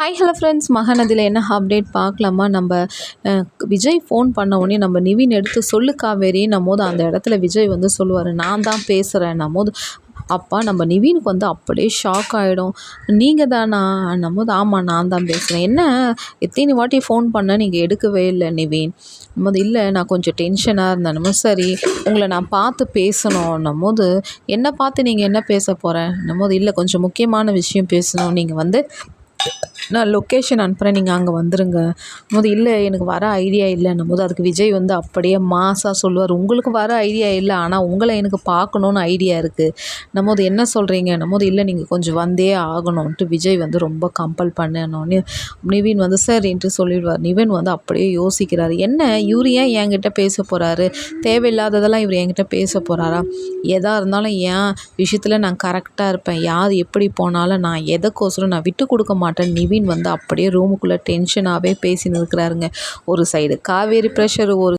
Hi hello friends, மகாநதியில் என்ன update பார்க்கலாமா? நம்ம விஜய் ஃபோன் பண்ண உடனே நம்ம நிவின் எடுத்து சொல்லு காவேரின்னும் போது அந்த இடத்துல விஜய் வந்து சொல்லுவார், நான் தான் பேசுகிறேன்னும் போது அப்பா நம்ம நிவினுக்கு வந்து அப்படியே ஷாக் ஆகிடும். நீங்கள் தானான்னும் போது ஆமாம் நான் தான் பேசுகிறேன். என்ன எத்தனை வாட்டி ஃபோன் பண்ண நீங்கள் எடுக்கவே இல்லை நிவின் போது, இல்லை நான் கொஞ்சம் டென்ஷனாக இருந்தேன். சரி உங்களை நான் பார்த்து பேசணுன்னும் போது, என்ன பார்த்து நீங்கள் என்ன பேச போகிறேன்னும் போது, இல்லை கொஞ்சம் முக்கியமான விஷயம் பேசணும், நீங்கள் வந்து நான் லொக்கேஷன் அனுப்புகிறேன், நீங்கள் அங்கே வந்துருங்க போது, இல்லை எனக்கு வர ஐடியா இல்லைன்னும் போது அதுக்கு விஜய் வந்து அப்படியே மாசாக சொல்லுவார், உங்களுக்கு வர ஐடியா இல்லை ஆனால் உங்களை எனக்கு பார்க்கணுன்னு ஐடியா இருக்குது போது என்ன சொல்கிறீங்கன்னும் போது, இல்லை நீங்கள் கொஞ்சம் வந்தே ஆகணும்ன்ட்டு விஜய் வந்து ரொம்ப கம்பல் பண்ணணுன்னு நிவின் வந்து சரின்ட்டு சொல்லிடுவார். நிவின் வந்து அப்படியே யோசிக்கிறார், என்ன இவர் ஏன் என்கிட்ட பேச போகிறாரு, தேவையில்லாததெல்லாம் இவர் என்கிட்ட பேச போகிறாரா, எதாக இருந்தாலும் என் விஷயத்தில் நான் கரெக்டாக இருப்பேன், யார் எப்படி போனாலும் நான் எதைக்கோசரம் நான் விட்டு கொடுக்க மாட்டேன். நிவின் வந்து அப்படியே ரூமுக்குள்ளே டென்ஷனாகவே பேசின்னு இருக்கிறாருங்க. ஒரு சைடு காவேரி ப்ரெஷர், ஒரு